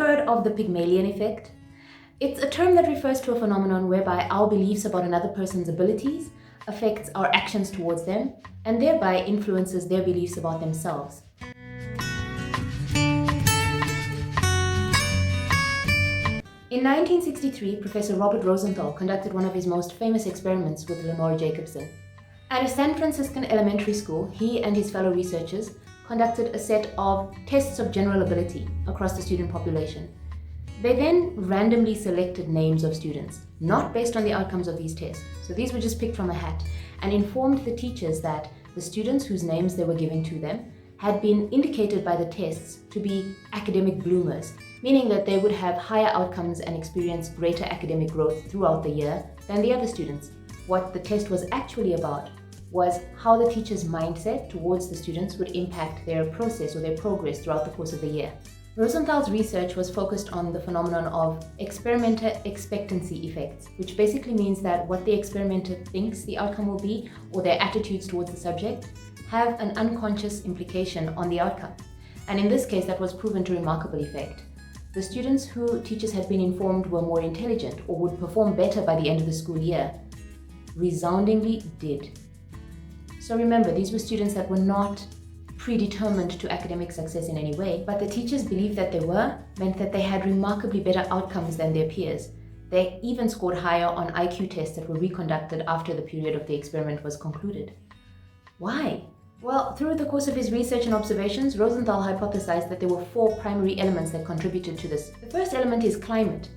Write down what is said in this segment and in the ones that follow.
heard of the Pygmalion effect? It's a term that refers to a phenomenon whereby our beliefs about another person's abilities affects our actions towards them and thereby influences their beliefs about themselves. In 1963, Professor Robert Rosenthal conducted one of his most famous experiments with Lenore Jacobson. At a San Franciscan elementary school, he and his fellow researchers conducted a set of tests of general ability across the student population. They then randomly selected names of students, not based on the outcomes of these tests. So these were just picked from a hat, and informed the teachers that the students whose names they were giving to them had been indicated by the tests to be academic bloomers, meaning that they would have higher outcomes and experience greater academic growth throughout the year than the other students. What the test was actually about was how the teacher's mindset towards the students would impact their process or their progress throughout the course of the year. Rosenthal's research was focused on the phenomenon of experimenter expectancy effects, which basically means that what the experimenter thinks the outcome will be, or their attitudes towards the subject, have an unconscious implication on the outcome. And in this case, that was proven to remarkable effect. The students who teachers had been informed were more intelligent or would perform better by the end of the school year resoundingly did. So remember, these were students that were not predetermined to academic success in any way, but the teachers believed that they were, meant that they had remarkably better outcomes than their peers. They even scored higher on IQ tests that were reconducted after the period of the experiment was concluded. Why? Well, through the course of his research and observations, Rosenthal hypothesized that there were 4 primary elements that contributed to this. The first element is climate.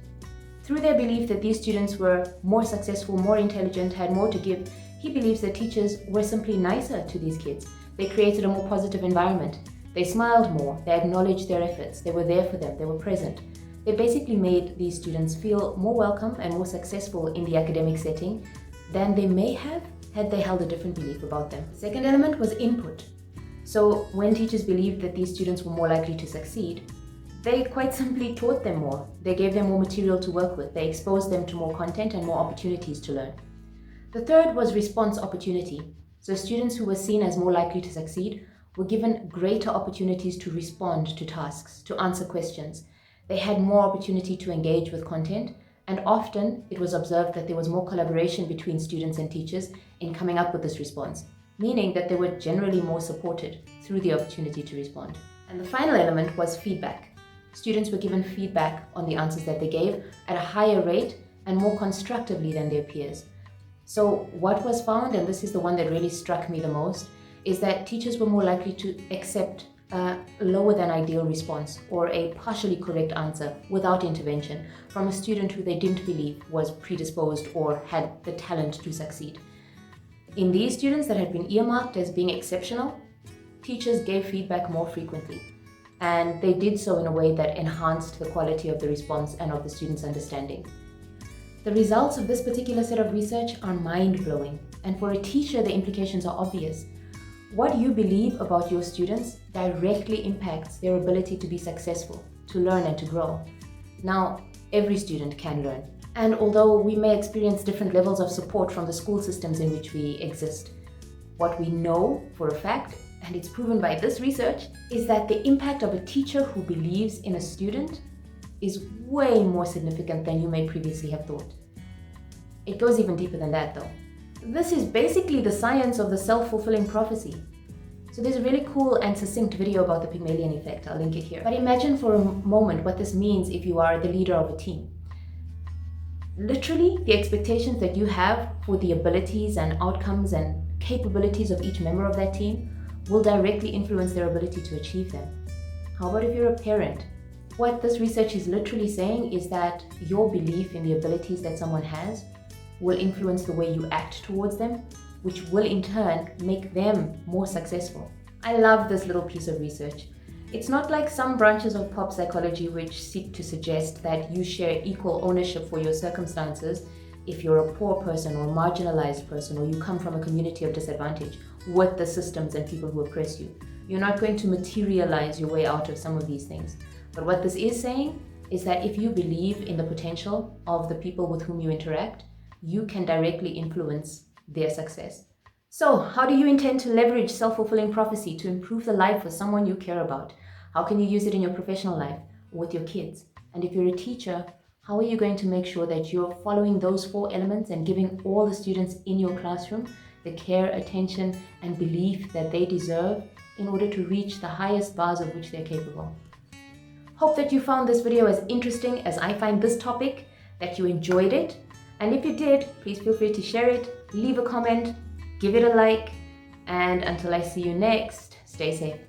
Through their belief that these students were more successful, more intelligent, had more to give, he believes that teachers were simply nicer to these kids. They created a more positive environment. They smiled more, they acknowledged their efforts, they were there for them, they were present. They basically made these students feel more welcome and more successful in the academic setting than they may have had they held a different belief about them. The second element was input. So when teachers believed that these students were more likely to succeed, they quite simply taught them more. They gave them more material to work with. They exposed them to more content and more opportunities to learn. The third was response opportunity. So students who were seen as more likely to succeed were given greater opportunities to respond to tasks, to answer questions. They had more opportunity to engage with content, and often it was observed that there was more collaboration between students and teachers in coming up with this response, meaning that they were generally more supported through the opportunity to respond. And the final element was feedback. Students were given feedback on the answers that they gave at a higher rate and more constructively than their peers. So what was found, and this is the one that really struck me the most, is that teachers were more likely to accept a lower than ideal response or a partially correct answer without intervention from a student who they didn't believe was predisposed or had the talent to succeed. In these students that had been earmarked as being exceptional, teachers gave feedback more frequently, and they did so in a way that enhanced the quality of the response and of the students' understanding. The results of this particular set of research are mind-blowing, and for a teacher, the implications are obvious. What you believe about your students directly impacts their ability to be successful, to learn and to grow. Now, every student can learn, and although we may experience different levels of support from the school systems in which we exist, what we know for a fact, and it's proven by this research, is that the impact of a teacher who believes in a student is way more significant than you may previously have thought. It goes even deeper than that though. This is basically the science of the self-fulfilling prophecy. So there's a really cool and succinct video about the Pygmalion effect. I'll link it here. But imagine for a moment what this means if you are the leader of a team. Literally, the expectations that you have for the abilities and outcomes and capabilities of each member of that team will directly influence their ability to achieve them. How about if you're a parent? What this research is literally saying is that your belief in the abilities that someone has will influence the way you act towards them, which will in turn make them more successful. I love this little piece of research. It's not like some branches of pop psychology which seek to suggest that you share equal ownership for your circumstances if you're a poor person or a marginalized person or you come from a community of disadvantage with the systems and people who oppress you. You're not going to materialize your way out of some of these things. But what this is saying is that if you believe in the potential of the people with whom you interact, you can directly influence their success. So, how do you intend to leverage self-fulfilling prophecy to improve the life of someone you care about? How can you use it in your professional life or with your kids? And if you're a teacher, how are you going to make sure that you're following those 4 elements and giving all the students in your classroom the care, attention, and belief that they deserve in order to reach the highest bars of which they're capable? Hope that you found this video as interesting as I find this topic, that you enjoyed it. And if you did, please feel free to share it, leave a comment, give it a like, and until I see you next, stay safe.